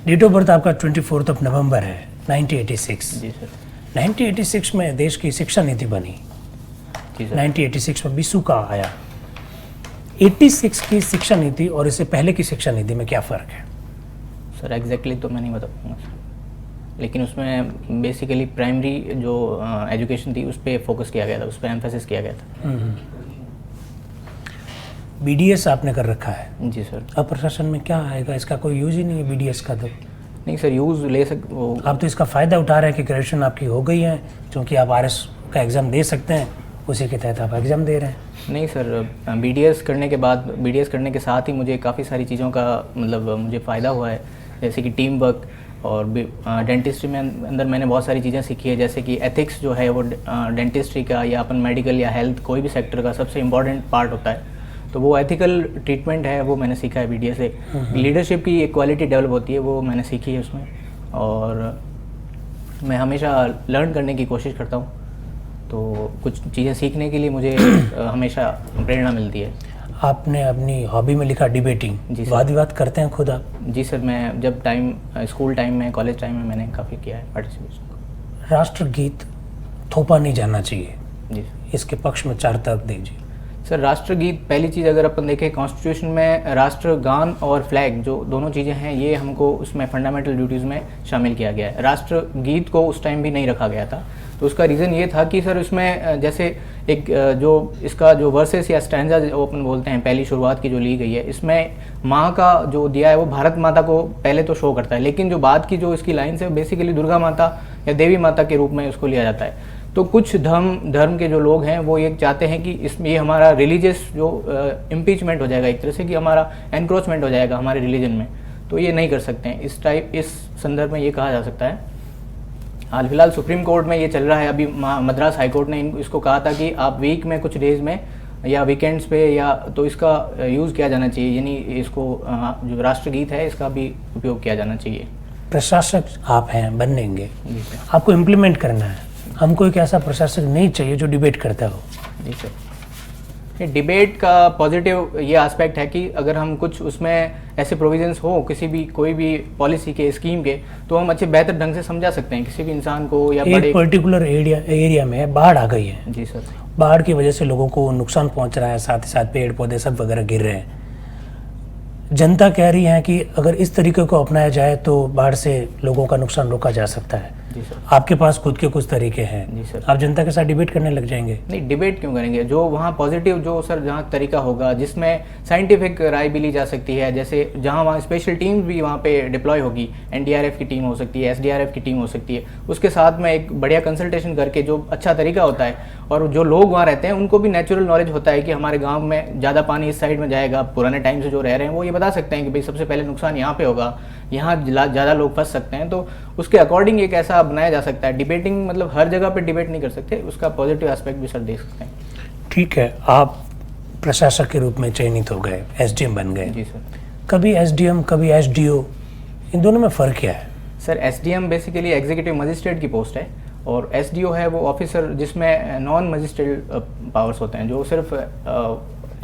Date of birth आपका 24 नवंबर है 1986। जी sir. 1986 में देश की शिक्षा नीति बनी। जी सर। 1986 में बिसु का आया। 86 की शिक्षा नीति और इससे पहले की शिक्षा नीति में क्या फ़र्क है? सर एग्जैक्टली तो मैं नहीं बता पाऊँगा सर, लेकिन उसमें बेसिकली प्राइमरी जो एजुकेशन थी उस पर फोकस किया गया था, उस पर एम्फेसिस किया गया था। बीडीएस आपने कर रखा है। जी सर। अब प्रशासन में क्या आएगा? इसका कोई यूज ही नहीं है बीडीएस का। तो नहीं सर, यूज़ ले वो आप तो इसका फ़ायदा उठा रहे हैं कि ग्रेजुएशन आपकी हो गई है, क्योंकि आप आरएस का एग्ज़ाम दे सकते हैं, उसी के तहत आप एग्ज़ाम दे रहे हैं। नहीं सर, बीडीएस करने के बाद, बीडीएस करने के साथ ही मुझे काफ़ी सारी चीज़ों का मतलब मुझे फ़ायदा हुआ है, जैसे कि टीम वर्क और डेंटिस्ट्री में अंदर मैंने बहुत सारी चीज़ें सीखी है, जैसे कि एथिक्स जो है वो डेंटिस्ट्री का या अपन मेडिकल या हेल्थ कोई भी सेक्टर का सबसे इम्पॉर्टेंट पार्ट होता है, तो वो एथिकल ट्रीटमेंट है वो मैंने सीखा है बीडीएस से। लीडरशिप की एक क्वालिटी डेवलप होती है वो मैंने सीखी है उसमें, और मैं हमेशा लर्न करने की कोशिश करता हूँ, तो कुछ चीज़ें सीखने के लिए मुझे हमेशा प्रेरणा मिलती है। आपने अपनी हॉबी में लिखा डिबेटिंग। जी सर। वाद विवाद करते हैं खुद आप? जी सर, मैं जब स्कूल टाइम में, कॉलेज टाइम में मैंने काफ़ी किया है पार्टिसिपेशन। राष्ट्रगीत थोपा नहीं जाना चाहिए, जी सर। इसके पक्ष में 4 तर्क दीजिए। सर राष्ट्रगीत, पहली चीज़ अगर अपन देखें कॉन्स्टिट्यूशन में राष्ट्रगान और फ्लैग जो दोनों चीज़ें हैं ये हमको उसमें फंडामेंटल ड्यूटीज़ में शामिल किया गया है। राष्ट्रगीत को उस टाइम भी नहीं रखा गया था, तो उसका रीज़न ये था कि सर उसमें जैसे एक जो इसका जो वर्सेस या स्टैंजा जो अपन बोलते हैं, पहली शुरुआत की जो ली गई है, इसमें माँ का जो दिया है वो भारत माता को पहले तो शो करता है, लेकिन जो बाद की जो इसकी लाइन्स है बेसिकली दुर्गा माता या देवी माता के रूप में उसको लिया जाता है। तो कुछ धर्म के जो लोग हैं वो ये चाहते हैं कि इसमें ये हमारा रिलीजियस जो इम्पीचमेंट हो जाएगा एक तरह से, कि हमारा एनक्रोचमेंट हो जाएगा हमारे रिलीजन में, तो ये नहीं कर सकते हैं। इस संदर्भ में ये कहा जा सकता है। हाल फिलहाल सुप्रीम कोर्ट में ये चल रहा है, अभी मद्रास हाई कोर्ट ने इसको कहा था कि आप वीक में कुछ डेज में या वीकेंड्स पे या तो इसका यूज़ किया जाना चाहिए, यानी इसको जो राष्ट्रगीत है इसका भी उपयोग किया जाना चाहिए। प्रशासक आप हैं, बनेंगे, आपको इम्प्लीमेंट करना है। हमको एक ऐसा प्रशासक नहीं चाहिए जो डिबेट करता हो। जी सर, डिबेट का पॉजिटिव ये एस्पेक्ट है कि अगर हम कुछ उसमें ऐसे प्रोविजंस हो कोई भी पॉलिसी के, स्कीम के, तो हम अच्छे बेहतर ढंग से समझा सकते हैं किसी भी इंसान को या एक पर्टिकुलर एरिया में बाढ़ आ गई है। जी सर। बाढ़ की वजह से लोगों को नुकसान पहुंच रहा है, साथ ही साथ पेड़ पौधे सब वगैरह गिर रहे हैं। जनता कह रही है कि अगर इस तरीके को अपनाया जाए तो बाढ़ से लोगों का नुकसान रोका जा सकता है। जी सर। आपके पास खुद के कुछ तरीके हैं। जी सर। आप जनता के साथ डिबेट करने लग जाएंगे? नहीं, डिबेट क्यों करेंगे, जो वहाँ पॉजिटिव जो सर जहाँ तरीका होगा जिसमें साइंटिफिक राय भी ली जा सकती है, जैसे जहाँ वहाँ स्पेशल टीम भी वहाँ पे डिप्लॉय होगी, एनडीआरएफ की टीम हो सकती है, एसडीआरएफ की टीम हो सकती है, उसके साथ में एक बढ़िया कंसल्टेशन करके जो अच्छा तरीका होता है, और जो लोग वहाँ रहते हैं उनको भी नेचुरल नॉलेज होता है कि हमारे गाँव में ज़्यादा पानी इस साइड में जाएगा, पुराने टाइम से जो रह रहे हैं वो ये बता सकते हैं कि भाई सबसे पहले नुकसान यहाँ पे होगा, यहाँ ज़्यादा लोग फंस सकते हैं, तो उसके अकॉर्डिंग एक ऐसा बनाया जा सकता है। डिबेटिंग मतलब हर जगह पे डिबेट नहीं कर सकते, उसका पॉजिटिव एस्पेक्ट भी सर देख सकते हैं। ठीक है, आप प्रशासक के रूप में चयनित हो गए, एसडीएम बन गए। जी सर। कभी एसडीएम कभी एसडीओ, इन दोनों में फ़र्क क्या है? Sir SDM basically executive magistrate की पोस्ट है, और एसडीओ है वो ऑफिसर जिसमें नॉन मजिस्ट्रेट पावर्स होते हैं, जो सिर्फ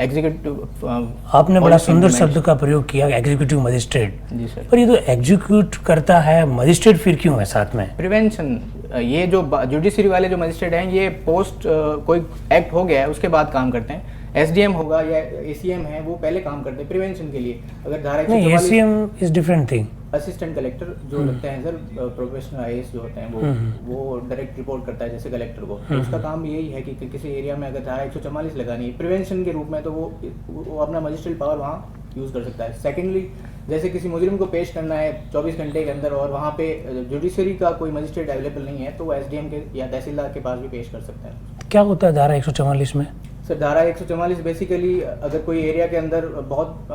एग्जीक्यूटिव। आपने बड़ा सुंदर शब्द का प्रयोग किया, एग्जीक्यूटिव मजिस्ट्रेट। जी सर। पर ये तो एग्जीक्यूट करता है, मजिस्ट्रेट फिर क्यों है साथ में? प्रिवेंशन, ये जो जुडिशरी वाले जो मजिस्ट्रेट हैं ये पोस्ट कोई एक्ट हो गया है उसके बाद काम करते हैं। एसडीएम होगा या एसीएम है वो पहले काम करते हैं प्रिवेंशन के लिए। अगर धारा नहीं, ACM is different thing. Assistant collector जो लगते हैं सर, प्रोफेशनल आईएएस जो होते हैं वो डायरेक्ट रिपोर्ट करता है जैसे कलेक्टर को, तो उसका काम यही है कि किसी एरिया में अगर धारा 144 लगानी है प्रिवेंशन के रूप में, तो वो अपना मजिस्ट्रेट पावर वहाँ यूज़ कर सकता है। सेकेंडली, जैसे किसी मुजरिम को पेश करना है 24 घंटे के अंदर और वहाँ पे जुडिशरी का कोई मजिस्ट्रेट अवेलेबल नहीं है, तो वो एसडीएम के या तहसीलदार के पास भी पेश कर सकते हैं। क्या होता है धारा 144 में? सर धारा 144 बेसिकली अगर कोई एरिया के अंदर बहुत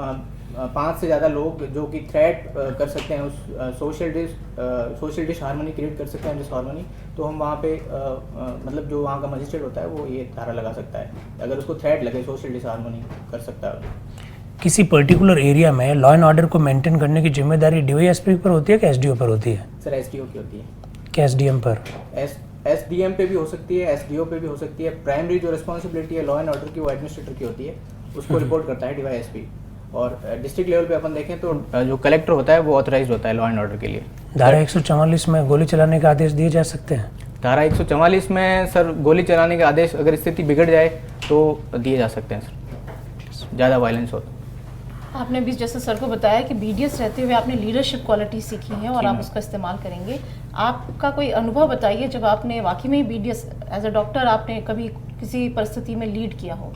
5 से ज़्यादा लोग जो कि थ्रेट कर सकते हैं, उस सोशल डिस हार्मनी क्रिएट कर सकते हैं, डिस हार्मनी, तो हम वहाँ पे मतलब जो वहाँ का मजिस्ट्रेट होता है वो ये धारा लगा सकता है। अगर उसको थ्रेट लगे सोशल डिस हार्मनी कर सकता है। किसी पर्टिकुलर एरिया में लॉ एंड ऑर्डर को मेंटेन करने की जिम्मेदारी डीवाईएसपी पर होती है कि एसडीओ पर होती है? सर एसडीओ की होती है। क्या एसडीएम पर? एसडीएम पे भी हो सकती है, एसडीओ पे भी हो सकती है। प्राइमरी जो रिस्पॉन्सिबिलिटी है लॉ एंड ऑर्डर की वो एडमिनिस्ट्रेटर की होती है, उसको रिपोर्ट करता है डीवाईएसपी। और डिस्ट्रिक्ट लेवल पे अपन देखें तो जो कलेक्टर होता है वो ऑथराइज होता है लॉ एंड ऑर्डर के लिए। धारा 144 में गोली चलाने के आदेश दिए जा सकते हैं? धारा 144 में सर गोली चलाने के आदेश अगर स्थिति बिगड़ जाए तो दिए जा सकते हैं सर, ज़्यादा वायलेंस हो तो। आपने भी जैसे सर को बताया कि बीडीएस रहते हुए आपने लीडरशिप क्वालिटी सीखी है और जी आप मैम। उसका इस्तेमाल करेंगे। आपका कोई अनुभव बताइए जब आपने वाकई में ही बीडीएस एज अ डॉक्टर आपने कभी किसी परिस्थिति में लीड किया हो।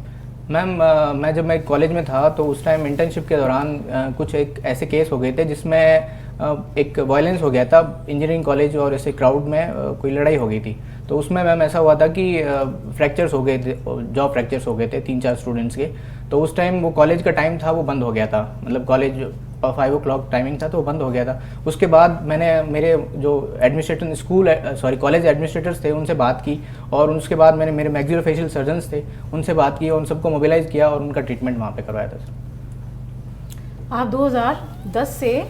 मैम जब मैं कॉलेज में था तो उस टाइम इंटर्नशिप के दौरान कुछ एक ऐसे केस हो गए थे जिसमें एक वायलेंस हो गया था इंजीनियरिंग कॉलेज और ऐसे क्राउड में कोई लड़ाई हो गई थी। तो उसमें मैम ऐसा हुआ था कि फ्रैक्चर्स हो गए थे, जॉ फ्रैक्चर्स हो गए थे 3-4 स्टूडेंट्स के। तो उस टाइम वो कॉलेज का टाइम था वो बंद हो गया था, मतलब कॉलेज 5 o'clock टाइमिंग था तो वो बंद हो गया था। उसके बाद मैंने मेरे जो एडमिनिस्ट्रेटर कॉलेज एडमिनिस्ट्रेटर्स थे उनसे बात की और उसके बाद मैंने मेरे मैक्सिलोफेशियल सर्जन्स थे उनसे बात की और उन सबको मोबिलाइज किया और उनका ट्रीटमेंट वहाँ पे करवाया था सर। आप 2010 से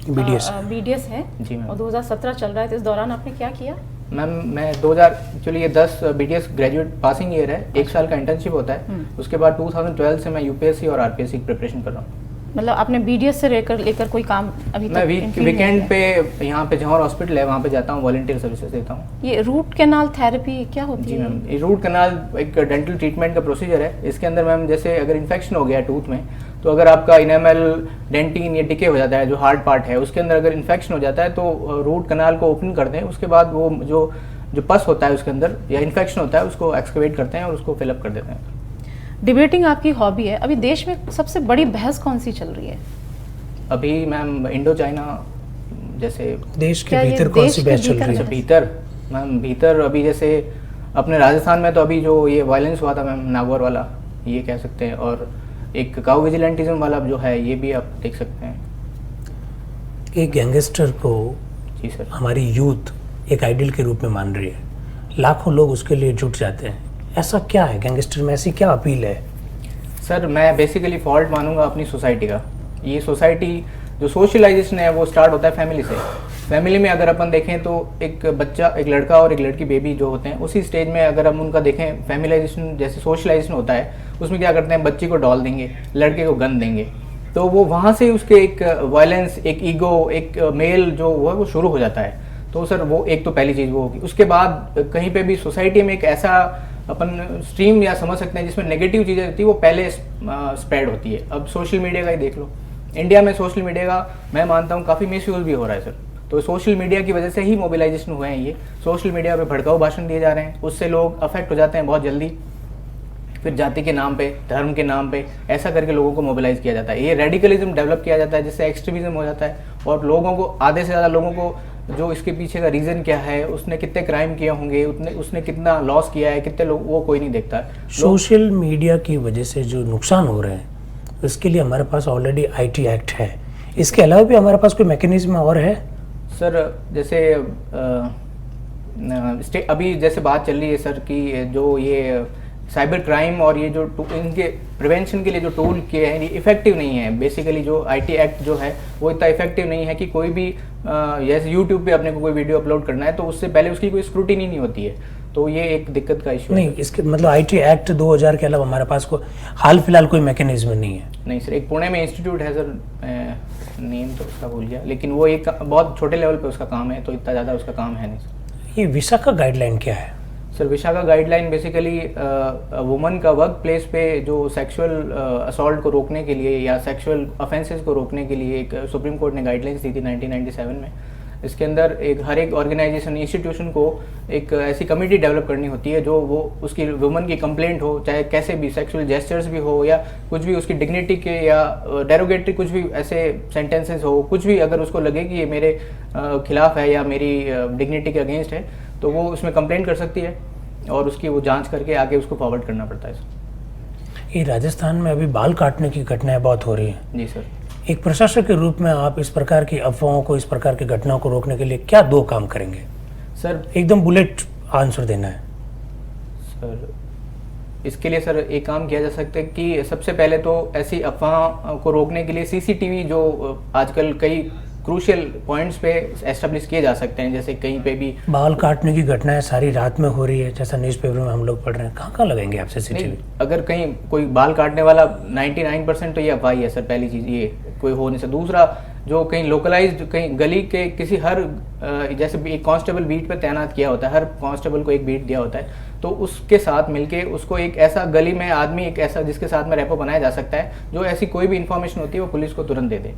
बीडीएस है जी मैम। और 2017 चल रहा है, तो इस दौरान आपने क्या किया? मैम मैं 2000 एक्चुअली ये 10 बीडीएस ग्रेजुएट पासिंग ईयर है, 1 साल का इंटर्नशिप होता है। उसके बाद 2012 से मैं यूपीएससी और आरपीएससी की प्रिपरेशन कर रहा हूँ। मतलब आपने बीडीएस से लेकर कोई काम अभी मैं तक in field वीकेंड नहीं किया? पे यहाँ पे जौहर हॉस्पिटल है वहाँ पे जाता हूँ, वॉलंटियर सर्विसेज देता हूँ। ये रूट कैनाल थेरेपी क्या होती जी है? मैम, ये रूट कनाल एक डेंटल ट्रीटमेंट का प्रोसीजर है। इसके अंदर मैम जैसे अगर इन्फेक्शन हो गया टूथ में तो अगर आपका इनेमल डेंटिन या डिके हो जाता है, जो हार्ड पार्ट है उसके अंदर अगर इन्फेक्शन हो जाता है तो रूट कनाल को ओपन करते हैं। उसके बाद वो जो पस होता है उसके अंदर या इन्फेक्शन होता है उसको एक्सकवेट करते हैं और उसको फिलअप कर देते हैं। डिबेटिंग आपकी हॉबी है। अभी देश में सबसे बड़ी बहस कौन सी चल रही है? अभी मैम इंडो चाइना जैसे देश के क्या ये भीतर कौन देश सी के बहस चल भीतर रही अच्छा है? भीतर मैम, भीतर अभी जैसे अपने राजस्थान में तो अभी जो ये वायलेंस हुआ था मैम नागौर वाला, ये कह सकते हैं, और एक काउ विजिलेंटिज्म वाला जो है ये भी आप देख सकते हैं। एक गैंगस्टर को जी सर। हमारी यूथ एक आइडियल के रूप में मान रही है, लाखों लोग उसके लिए जुट जाते हैं। ऐसा क्या है गैंगस्टर में, ऐसी क्या अपील है? सर मैं बेसिकली फॉल्ट मानूंगा अपनी सोसाइटी का। ये सोसाइटी जो सोशलाइजेशन है वो स्टार्ट होता है फैमिली से। फैमिली में अगर अपन देखें तो एक बच्चा, एक लड़का और एक लड़की बेबी जो होते हैं उसी स्टेज में अगर हम उनका देखें, फैमिलाइजेशन जैसे सोशलाइजेशन होता है उसमें क्या करते हैं, बच्ची को डॉल देंगे, लड़के को गन देंगे, तो वो वहाँ से उसके एक वायलेंस, एक ईगो, एक मेल जो है वो शुरू हो जाता है। तो सर वो एक तो पहली चीज़ वो होगी। उसके बाद कहीं पे भी सोसाइटी में एक ऐसा अपन स्ट्रीम या समझ सकते हैं जिसमें नेगेटिव चीज़ें होती है वो पहले स्प्रेड होती है। अब सोशल मीडिया का ही देख लो, इंडिया में सोशल मीडिया का मैं मानता हूँ काफ़ी मिसयूज भी हो रहा है सर। तो सोशल मीडिया की वजह से ही मोबिलाइजेशन हुए हैं। ये सोशल मीडिया पे भड़काऊ भाषण दिए जा रहे हैं, उससे लोग अफेक्ट हो जाते हैं बहुत जल्दी। फिर जाति के नाम पे, धर्म के नाम पे ऐसा करके लोगों को मोबिलाइज किया जाता है। ये रेडिकलिज्म डेवलप किया जाता है जिससे एक्सट्रीमिज्म हो जाता है और लोगों को, आधे से ज़्यादा लोगों को जो इसके पीछे का रीज़न क्या है, उसने कितने क्राइम किए होंगे, उसने कितना लॉस किया है, कितने लोग, वो कोई नहीं देखता है। सोशल मीडिया की वजह से जो नुकसान हो रहे हैं उसके लिए हमारे पास ऑलरेडी आईटी एक्ट है। इसके अलावा भी हमारे पास कोई मैकेनिज्म और है? सर जैसे अभी जैसे बात चल रही है सर कि जो ये साइबर क्राइम और ये जो इनके प्रिवेंशन के लिए जो टूल किए हैं ये इफेक्टिव नहीं है। बेसिकली जो आईटी एक्ट जो है वो इतना इफेक्टिव नहीं है कि कोई भी जैसे यूट्यूब पे अपने को कोई वीडियो अपलोड करना है तो उससे पहले उसकी कोई स्क्रूटिनी नहीं होती है। तो ये एक दिक्कत का इशू नहीं, इसके मतलब आईटी एक्ट 2000 के अलावा हमारे पास को हाल फिलहाल कोई मैकेनिज्म नहीं है। नहीं सर, एक पुणे में इंस्टीट्यूट है सर, नेम तो उसका भूल गया, लेकिन वो एक बहुत छोटे लेवल पे उसका काम है, तो इतना ज़्यादा उसका काम है नहीं सर। ये विशाखा गाइडलाइन क्या है? Sir Vishakha guideline basically woman का वर्क प्लेस पे जो सेक्सुअल असॉल्ट को रोकने के लिए या सेक्सुअल ऑफेंसेस को रोकने के लिए एक सुप्रीम कोर्ट ने गाइडलाइंस दी थी 1997 में। इसके अंदर हर एक ऑर्गेनाइजेशन, इंस्टीट्यूशन को एक ऐसी कमेटी डेवलप करनी होती है जो वो उसकी वुमन की कंप्लेंट हो, चाहे कैसे भी सेक्सुअल जेस्चर्स भी हो या कुछ भी उसकी डिग्निटी के या डेरोगेटरी कुछ भी ऐसे सेंटेंसेस हो, कुछ भी अगर उसको लगे कि ये मेरे खिलाफ है या मेरी डिग्निटी के अगेंस्ट है तो वो उसमें कंप्लेंट कर सकती है और उसकी वो जांच करके आगे उसको फॉरवर्ड करना पड़ता है सर। ये राजस्थान में अभी बाल काटने की घटनाएं बहुत हो रही हैं। जी सर। एक प्रशासक के रूप में आप इस प्रकार की अफवाहों को, इस प्रकार की घटनाओं को रोकने के लिए क्या 2 काम करेंगे? सर एकदम बुलेट आंसर देना है। सर इसके लिए सर एक काम किया जा सकता है कि सबसे पहले तो ऐसी अफवाह को रोकने के लिए सीसीटीवी जो आजकल क्रूशियल पॉइंट्स पे एस्टेब्लिश किए जा सकते हैं, जैसे कहीं पे भी बाल काटने की घटनाएं सारी रात में हो रही है, जैसा न्यूज़पेपर में हम लोग पढ़ रहे हैं, कहाँ कहाँ लगेंगे आप नहीं, सीसीटीवी? अगर कहीं कोई बाल काटने वाला 99% तो ये अफवाह ही है सर, पहली चीज़ ये कोई हो नहीं सकता। दूसरा, जो कहीं लोकलाइज्ड कहीं गली के किसी हर जैसे भी एक कांस्टेबल बीट पे तैनात किया होता है, हर कांस्टेबल को एक बीट दिया होता है, तो उसके साथ मिलके उसको एक ऐसा गली में आदमी एक ऐसा जिसके साथ में रेपो बनाया जा सकता है, जो ऐसी कोई भी इंफॉर्मेशन होती है वो पुलिस को तुरंत दे दे।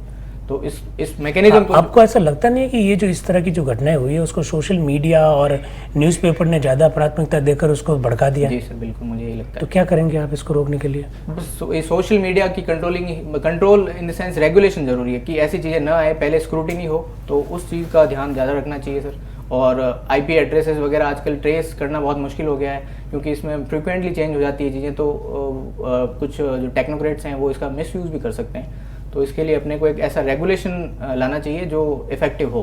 तो इस मैकेनिज्म को आपको ऐसा लगता नहीं है कि ये जो इस तरह की जो घटनाएं हुई है उसको सोशल मीडिया और न्यूज़पेपर ने ज़्यादा प्राथमिकता देकर उसको भड़का दिया? जी सर, बिल्कुल मुझे यही लगता तो है। क्या करेंगे आप इसको रोकने के लिए? बस ये सोशल मीडिया की control in the sense regulation जरूरी है कि ऐसी चीज़ें ना आए, पहले स्क्रूटिनी हो, तो उस चीज़ का ध्यान ज़्यादा रखना चाहिए सर। और आईपी एड्रेसेस वगैरह आजकल ट्रेस करना बहुत मुश्किल हो गया है, क्योंकि इसमें फ्रिक्वेंटली चेंज हो जाती है चीज़ें, तो कुछ जो टेक्नोक्रेट्स हैं वो इसका मिसयूज़ भी कर सकते हैं। तो इसके लिए अपने को एक ऐसा रेगुलेशन लाना चाहिए जो इफेक्टिव हो।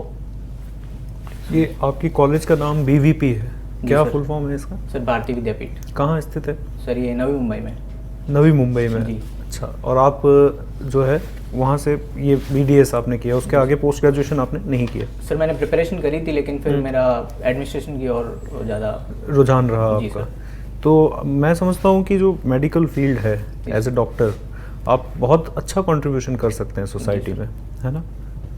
ये आपकी कॉलेज का नाम बीवीपी है, क्या सर। फुल फॉर्म है इसका? सर भारतीय विद्यापीठ, कहाँ स्थित है? सर ये नवी मुंबई में। नवी मुंबई में? जी। अच्छा, और आप जो है वहाँ से ये बीडीएस आपने किया, उसके आगे पोस्ट ग्रेजुएशन आपने नहीं किया? सर मैंने प्रिपरेशन करी थी, लेकिन फिर मेरा एडमिनिस्ट्रेशन की और ज़्यादा रुझान रहा जी आपका। सर। तो मैं समझता हूँ कि जो मेडिकल फील्ड है, एज ए डॉक्टर आप बहुत अच्छा कंट्रीब्यूशन कर सकते हैं सोसाइटी में, है ना?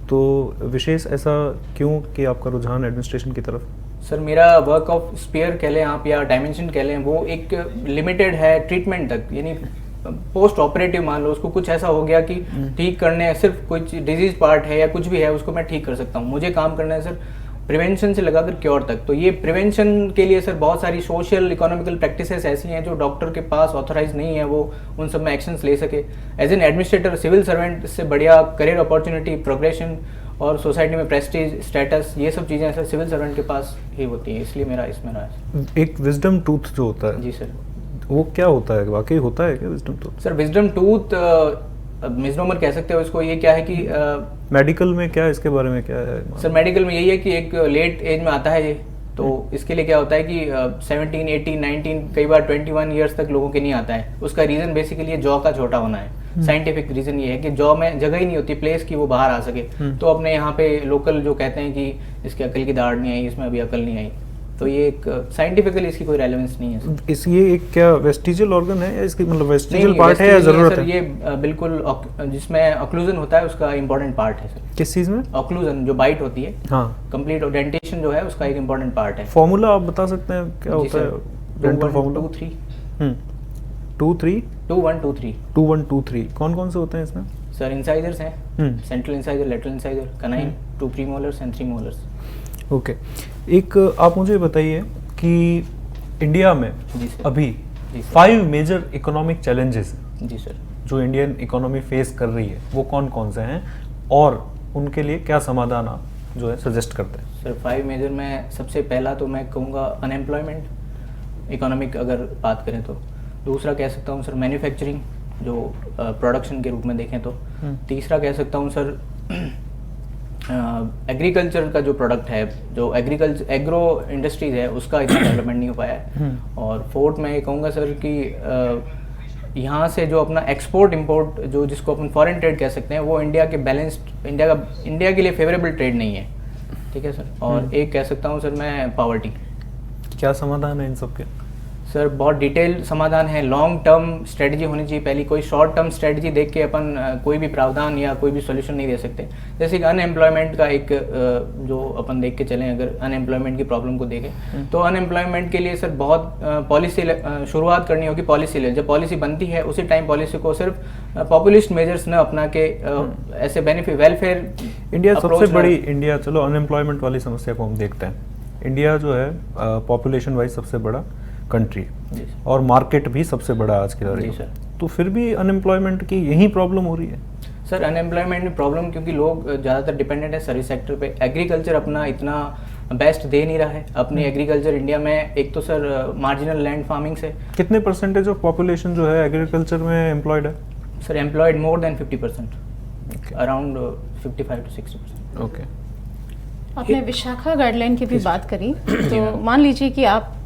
तो विशेष ऐसा क्यों कि आपका रुझान एडमिनिस्ट्रेशन की तरफ? सर मेरा वर्क ऑफ स्पेयर कह लें आप या डायमेंशन कह लें, वो एक लिमिटेड है ट्रीटमेंट तक, यानी पोस्ट ऑपरेटिव मान लो उसको कुछ ऐसा हो गया कि ठीक करने, सिर्फ कुछ डिजीज पार्ट है या कुछ भी है उसको मैं ठीक कर सकता हूँ। मुझे काम करना है सर प्रिवेंशन से लगाकर क्योर तक। तो ये प्रिवेंशन के लिए सर बहुत सारी सोशल इकोनॉमिकल प्रैक्टिसेस ऐसी हैं जो डॉक्टर के पास ऑथराइज नहीं है, वो उन सब में एक्शंस ले सके। As an administrator, civil servant से बढ़िया करियर अपॉर्चुनिटी, प्रोग्रेशन और सोसाइटी में प्रेस्टीज, स्टेटस, ये सब चीज़ें सर सिविल सर्वेंट के पास ही होती हैं, इसलिए मेरा इसमें रहा है। एक विजडम टूथ जो होता है, जी सर। वो क्या होता है, वाकई होता है क्या wisdom tooth? Sir wisdom tooth misnomer कह सकते हो इसको। ये क्या है कि मेडिकल में क्या, इसके बारे में क्या है? सर मेडिकल में यही है कि एक लेट एज में आता है ये, तो इसके लिए क्या होता है कि 17, 18, 19, कई बार 21 ईयर्स तक लोगों के नहीं आता है। उसका रीज़न बेसिकली जॉ का छोटा होना है। साइंटिफिक रीज़न ये है कि जॉ में जगह ही नहीं होती प्लेस की वो बाहर आ सके। तो अपने यहाँ पे लोकल जो कहते हैं कि इसकी अकल की दाढ़ नहीं आई, इसमें अभी अकल नहीं आई, तो ये एक साइंटिफिकली इसकी कोई रेलेवेंस नहीं है सर। इस ये एक क्या वेस्टिजियल ऑर्गन है या इसकी मतलब वेस्टिजियल नहीं, पार्ट है या vestigial नहीं जरूरत सर, है? ये बिल्कुल जिसमें ऑक्लूजन होता है उसका इंपॉर्टेंट पार्ट है सर। किस चीज में? ऑक्लूजन जो बाइट होती है, हाँ, कंप्लीट डेंटेशन जो है उसका एक इंपॉर्टेंट पार्ट है। फॉर्मूला आप बता सकते हैं क्या जी होता सर, है डेंटल 2 1 फॉर्मूला? 2 3 2 3 2 1 2 3 2 1 2 3 कौन कौन से होते हैं इसमें? सर इंसाइजर्स हैं, hmm, central incisor, lateral incisor, canine, 2 premolars and 3 molars. Okay. एक आप मुझे बताइए कि इंडिया में जी सर। अभी जी सर। 5 मेजर इकोनॉमिक चैलेंजेस जी सर। जो इंडियन इकोनॉमी फेस कर रही है वो कौन कौन से हैं और उनके लिए क्या समाधान आप जो है सजेस्ट करते हैं? सर 5 मेजर में सबसे पहला तो मैं कहूँगा अनएम्प्लॉयमेंट, इकोनॉमिक अगर बात करें तो। दूसरा कह सकता हूँ सर मैन्युफैक्चरिंग, जो प्रोडक्शन के रूप में देखें तो। तीसरा कह सकता हूँ सर एग्रीकल्चर का जो प्रोडक्ट है, जो एग्रो इंडस्ट्रीज है, उसका इतना डेवलपमेंट नहीं हो पाया है। और फोर्थ मैं ये कहूँगा सर कि यहाँ से जो अपना एक्सपोर्ट इंपोर्ट जो जिसको अपन फॉरेन ट्रेड कह सकते हैं, वो इंडिया के बैलेंस्ड, इंडिया के लिए फेवरेबल ट्रेड नहीं है। ठीक है सर। और एक कह सकता हूँ सर मैं पॉवर्टी। क्या समाधान है इन सब के? सर बहुत डिटेल समाधान है, लॉन्ग टर्म स्ट्रेटजी होनी चाहिए पहली। कोई शॉर्ट टर्म स्ट्रेटजी देख के अपन कोई भी प्रावधान या कोई भी सॉल्यूशन नहीं दे सकते। जैसे कि अनएम्प्लॉयमेंट का एक जो अपन देख के चलें, अगर अनएम्प्लॉयमेंट की प्रॉब्लम को देखें तो अनएम्प्लॉयमेंट के लिए सर बहुत पॉलिसी शुरुआत करनी होगी, पॉलिसी ले। जब पॉलिसी बनती है उसी टाइम पॉलिसी को सिर्फ पॉपुलिस्ट मेजर्स न अपना के ऐसे बेनिफिट वेलफेयर इंडिया सबसे बड़ी, इंडिया चलो अनएम्प्लॉयमेंट वाली समस्या को हम देखते हैं, इंडिया जो है पॉपुलेशन वाइज सबसे बड़ा कंट्री और मार्केट भी सबसे बड़ा आज के दौर में, तो फिर भी अनएम्प्लॉयमेंट की यही प्रॉब्लम हो रही है? सर अनएम्प्लॉयमेंट में प्रॉब्लम क्योंकि लोग ज़्यादातर डिपेंडेंट है सर्विस सेक्टर पे। एग्रीकल्चर अपना इतना बेस्ट दे नहीं रहा है। अपनी एग्रीकल्चर इंडिया में एक तो सर मार्जिनल लैंड फार्मिंग से कितने परसेंटेज ऑफ पॉपुलेशन जो है एग्रीकल्चर में एम्प्लॉयड है? Sir employed more than 50%, around 55 to 60%। Okay. आपने विशाखा गाइडलाइन की भी बात करी, तो मान लीजिए कि आप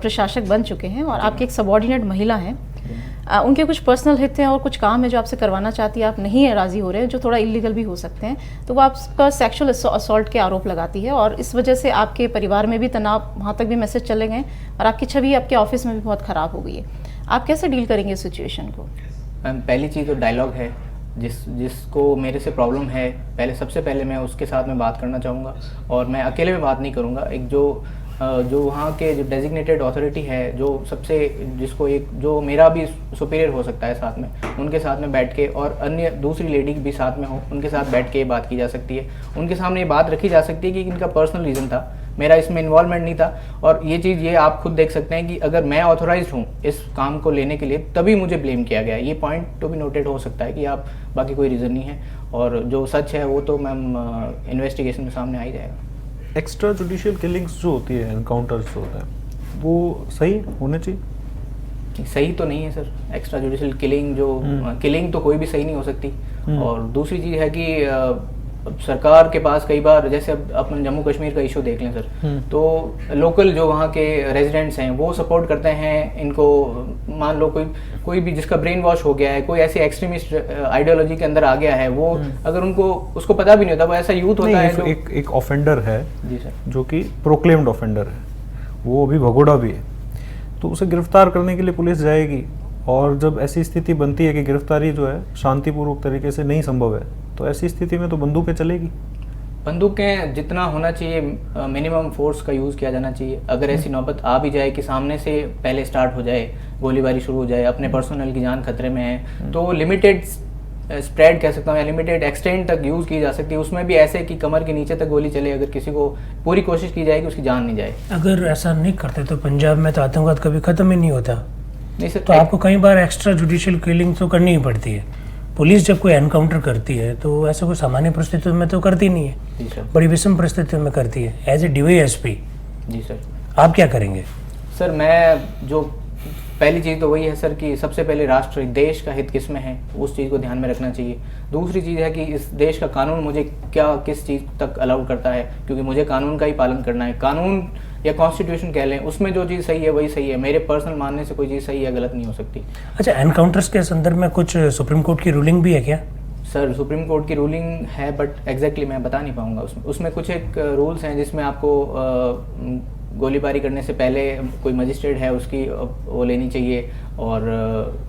प्रशासक बन चुके हैं और आपकी एक सबॉर्डिनेट महिला है। उनके कुछ पर्सनल हित हैं और कुछ काम है जो आपसे करवाना चाहती है, आप नहीं है राज़ी हो रहे हैं, जो थोड़ा इलीगल भी हो सकते हैं, तो वो आप पर सेक्सुअल असॉल्ट के आरोप लगाती है और इस वजह से आपके परिवार में भी तनाव, वहाँ तक भी मैसेज चले गए और आपकी छवि आपके ऑफिस में भी बहुत ख़राब हो गई है। आप कैसे डील करेंगे इस सिचुएशन को? मैम पहली चीज़ तो डायलॉग है, जिसको मेरे से प्रॉब्लम है, सबसे पहले मैं उसके साथ में बात करना चाहूँगा और मैं अकेले में बात नहीं करूँगा। एक जो वहाँ के जो डेजिग्नेटेड अथॉरिटी है, जो सबसे जिसको एक जो मेरा भी सुपीरियर हो सकता है साथ में, उनके साथ में बैठ के और अन्य दूसरी लेडी भी साथ में हो, उनके साथ बैठ के बात की जा सकती है। उनके सामने ये बात रखी जा सकती है कि इनका पर्सनल रीज़न था, मेरा इसमें इन्वॉल्वमेंट नहीं था। और ये चीज़ ये आप खुद देख सकते हैं कि अगर मैं ऑथोराइज्ड हूँ इस काम को लेने के लिए, तभी मुझे ब्लेम किया गया। ये पॉइंट तो भी नोटेड हो सकता है कि आप बाकी कोई रीज़न नहीं है, और जो सच है वो तो मैम इन्वेस्टिगेशन में सामने आ ही जाएगा। एक्स्ट्रा जुडिशियल किलिंग्स जो होती है, एनकाउंटर्स जो होता है, वो सही होने चाहिए? सही तो नहीं है sir. Extra judicial killing killing तो कोई भी सही नहीं हो सकती। और दूसरी चीज़ है कि सरकार के पास कई बार, जैसे अब अपन जम्मू कश्मीर का इशू देख लें सर, तो लोकल जो वहाँ के रेजिडेंट्स हैं वो सपोर्ट करते हैं इनको। मान लो कोई भी जिसका ब्रेन वॉश हो गया है, कोई ऐसी एक्सट्रीमिस्ट आइडियोलॉजी के अंदर आ गया है, वो अगर उसको पता भी नहीं होता, वो ऐसा यूथ होता है जो एक ऑफेंडर है जी सर, जो कि प्रोक्लेम्ड ऑफेंडर है, वो अभी भगोड़ा भी है, तो उसे गिरफ्तार करने के लिए पुलिस जाएगी। और जब ऐसी स्थिति बनती है कि गिरफ्तारी जो है शांतिपूर्वक तरीके से नहीं संभव है, तो ऐसी स्थिति में तो बंदूकें चलेगी। बंदूकें जितना होना चाहिए मिनिमम फोर्स का यूज़ किया जाना चाहिए। अगर ऐसी नौबत आ भी जाए कि सामने से पहले स्टार्ट हो जाए, गोलीबारी शुरू हो जाए, अपने पर्सनल की जान खतरे में है, तो लिमिटेड स्प्रेड कह सकता हूँ या लिमिटेड एक्सटेंट तक यूज़ की जा सकती है। उसमें भी ऐसे कि कमर के नीचे तक गोली चले, अगर किसी को पूरी कोशिश की जाए कि उसकी जान नहीं जाए। अगर ऐसा नहीं करते तो पंजाब में तो आतंकवाद कभी ख़त्म ही नहीं होता। नहीं सर, तो आपको कई बार एक्स्ट्रा जुडिशियल किलिंग तो करनी ही पड़ती है। पुलिस जब कोई एनकाउंटर करती है तो ऐसे कोई सामान्य परिस्थितियों में तो करती नहीं है, जी सर, बड़ी विषम परिस्थितियों में करती है। As a DYSP ji sir, आप क्या करेंगे? सर मैं जो पहली चीज़ तो वही है सर कि सबसे पहले राष्ट्र देश का हित किस में है, उस चीज़ को ध्यान में रखना चाहिए। दूसरी चीज़ है कि इस देश का कानून मुझे किस चीज़ तक अलाउ करता है, क्योंकि मुझे कानून का ही पालन करना है। कानून या कॉन्स्टिट्यूशन कह लें, उसमें जो चीज़ सही है वही सही है। मेरे पर्सनल मानने से कोई चीज़ सही या गलत नहीं हो सकती। अच्छा, एनकाउंटर्स के संदर्भ में कुछ सुप्रीम कोर्ट की रूलिंग भी है क्या? सर सुप्रीम कोर्ट की रूलिंग है, बट एग्जैक्टली मैं बता नहीं पाऊंगा। उसमें कुछ एक रूल्स हैं जिसमें आपको गोलीबारी करने से पहले कोई मजिस्ट्रेट है उसकी वो लेनी चाहिए और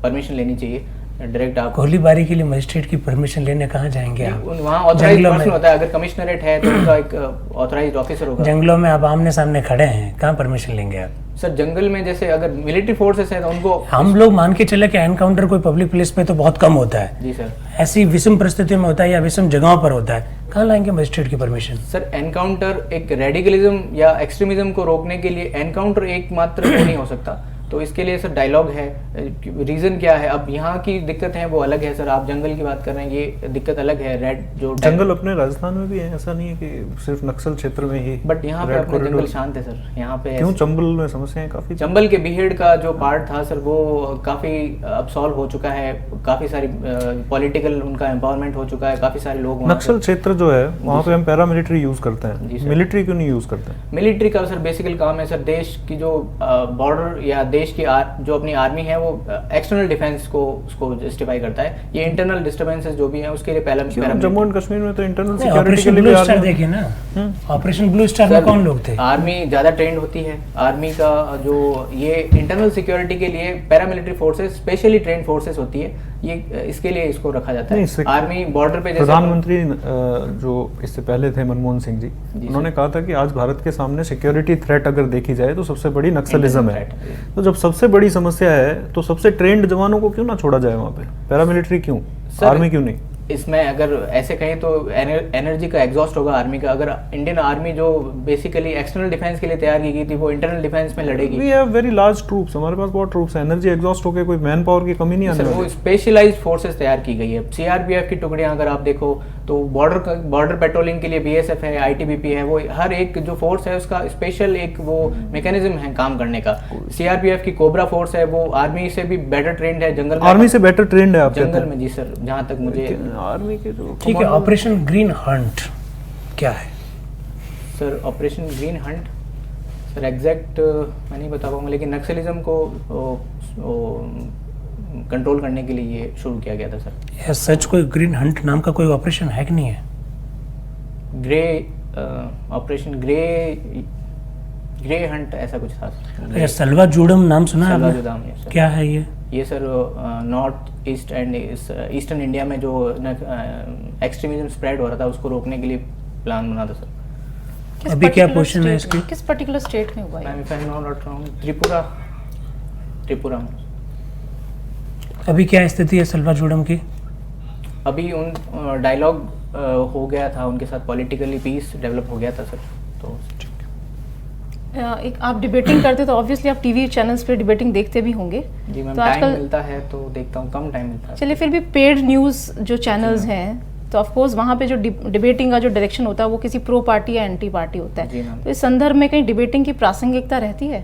परमिशन लेनी चाहिए। डायरेक्ट आप गोलीबारी के लिए मजिस्ट्रेट की परमिशन लेने कहाँ जाएंगे आप? वहाँ ऑथराइज्ड पर्सन होता है। अगर कमिश्नरेट है तो उनका एक ऑथराइज्ड ऑफिसर होगा। जंगलों में आप आमने सामने खड़े हैं, कहाँ परमिशन लेंगे आप? सर जंगल में जैसे अगर मिलिट्री फोर्सेस हैं तो उनको, हम लोग मान के चले कि एनकाउंटर कोई पब्लिक प्लेस पे तो बहुत कम होता है। जी सर, ऐसी विषम परिस्थितियों में होता है या विषम जगहों पर होता है, कहाँ लाएंगे मजिस्ट्रेट की परमिशन? सर एनकाउंटर एक रेडिकलिज्म या एक्सट्रीमिज्म को रोकने के लिए एनकाउंटर एकमात्र नहीं हो सकता। तो इसके लिए सर डायलॉग है। रीज़न क्या है? अब यहाँ की दिक्कत है वो अलग है सर, आप जंगल की बात कर रहे हैं, ये दिक्कत अलग है। रेड जो जंगल अपने राजस्थान में भी है, ऐसा नहीं है कि सिर्फ नक्सल क्षेत्र में ही। बट यहाँ पे अपने जंगल शांत है सर। यहाँ पे क्यों चंबल में समस्याएं काफी? चंबल के बीहेड का जो पार्ट था सर वो काफ़ी अब सॉल्व हो चुका है। काफ़ी सारी पॉलिटिकल उनका एम्पावरमेंट हो चुका है। काफ़ी सारे लोग नक्सल क्षेत्र जो है वहाँ पे हम पैरामिलिट्री यूज करते हैं, मिलिट्री क्यों नहीं यूज करते? मिलिट्री का सर बेसिकल काम है सर देश की जो बॉर्डर या देश की जो अपनी आर्मी है वो एक्सटर्नल डिफेंस को उसको जस्टिफाई करता है। ये इंटरनल डिस्टर्बेंसेस जो भी हैं उसके लिए पहला जम्मू एंड कश्मीर में तो इंटरनल सिक्योरिटी के ऑपरेशन लिए ब्लू भी स्टार देखिए ना, ऑपरेशन ब्लू स्टार में कौन लोग थे? आर्मी ज़्यादा ट्रेंड होती है। आर्मी का जो ये इंटरनल सिक्योरिटी के लिए paramilitary forces specially trend forces होती है, ये इसके लिए इसको रखा जाता है। आर्मी बॉर्डर पे जैसे प्रधानमंत्री जो इससे पहले थे मनमोहन सिंह जी, उन्होंने कहा था कि आज भारत के सामने सिक्योरिटी थ्रेट अगर देखी जाए तो सबसे बड़ी नक्सलिज्म है। तो जब सबसे बड़ी समस्या है तो सबसे ट्रेंड जवानों को क्यों ना छोड़ा जाए वहाँ पे? पैरामिलिट्री क्यों, आर्मी क्यों नहीं? इसमें अगर ऐसे कहें तो एनर्जी का एग्जॉस्ट होगा आर्मी का। अगर इंडियन आर्मी जो बेसिकली एक्सटर्नल डिफेंस के लिए तैयार की गई थी वो इंटरनल डिफेंस में लड़ेगी। We have very large troops, हमारे पास बहुत ट्रूप्स हैं। एनर्जी एग्जॉस्ट होकर कोई मैन पावर की कमी नहीं आने वाली। वो स्पेशलाइज्ड फोर्सेस तैयार की गई है। सीआरपीएफ की टुकड़ियां अगर आप देखो तो बॉर्डर पेट्रोलिंग के लिए बीएसएफ है, आईटीबीपी है, वो हर एक जो फोर्स है उसका स्पेशल एक वो मैकेनिज्म है काम करने का। सीआरपीएफ की कोबरा फोर्स है, वो आर्मी से भी बेटर ट्रेंड है। जंगल आर्मी से बेटर ट्रेंड है आप जंगल में? जी सर, जहाँ तक मुझे आर्मी के जो ठीक है। ऑपरेशन ग्रीन हंट क्या है sir? Operation green Hunt sir exact मैं नहीं बता पाऊंगा, लेकिन नक्सलिज्म को कंट्रोल करने के लिए ये शुरू किया गया था सर। यह सच कोई ग्रीन हंट नाम का कोई ऑपरेशन है कि नहीं है? ग्रे ऑपरेशन ग्रे हंट ऐसा कुछ था सर। यह सलवा जुडम नाम सुना है सलवा आपने? जुदाम, yes, sir। क्या है ये? ये sir north east and eastern India में जो एक्सट्रीमिज्म स्प्रेड हो रहा था उसको रोकने के लिए प्लान बना था सर। किस अभी क्या particular पोजीशन है state इसकी? में? किस पर्टिकुलर स्टेट में हुआ मैम है? If I am not wrong Tripura में। अभी क्या स्थिति है सलवा जुडम की? अभी उन डायलॉग हो गया था उनके साथ, पॉलिटिकली पीस डेवलप हो गया था सर। तो एक आप डिबेटिंग करते तो ऑब्वियसली आप टीवी चैनल्स पे डिबेटिंग देखते भी होंगे। जी मैम, तो टाइम आजकल मिलता है तो देखता हूँ, कम टाइम मिलता है। चलिए फिर भी पेड न्यूज़ जो चैनल्स हैं तो ऑफ कोर्स वहाँ पे जो डिबेटिंग का जो डायरेक्शन होता है वो किसी प्रो पार्टी या एंटी पार्टी होता जी है। मैम। तो इस संदर्भ में कहीं डिबेटिंग की प्रासंगिकता रहती है?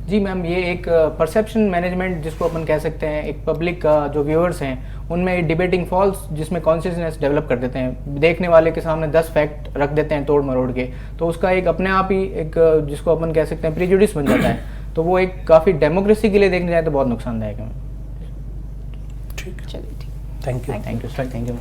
जी मैम, ये एक परसेप्शन मैनेजमेंट जिसको अपन कह सकते हैं, एक पब्लिक का जो व्यूअर्स हैं उनमें डिबेटिंग फॉल्स जिसमें कॉन्शियसनेस डेवलप कर देते हैं, देखने वाले के सामने 10 फैक्ट रख देते हैं तोड़ मरोड़ के, तो उसका एक अपने आप ही एक जिसको अपन कह सकते हैं प्रिजुडिस बन जाता है। तो वो एक काफ़ी डेमोक्रेसी के लिए देखने जाए तो बहुत नुकसानदायक है। ठीक, चलिए ठीक। Thank you. Thank you sir, thank you.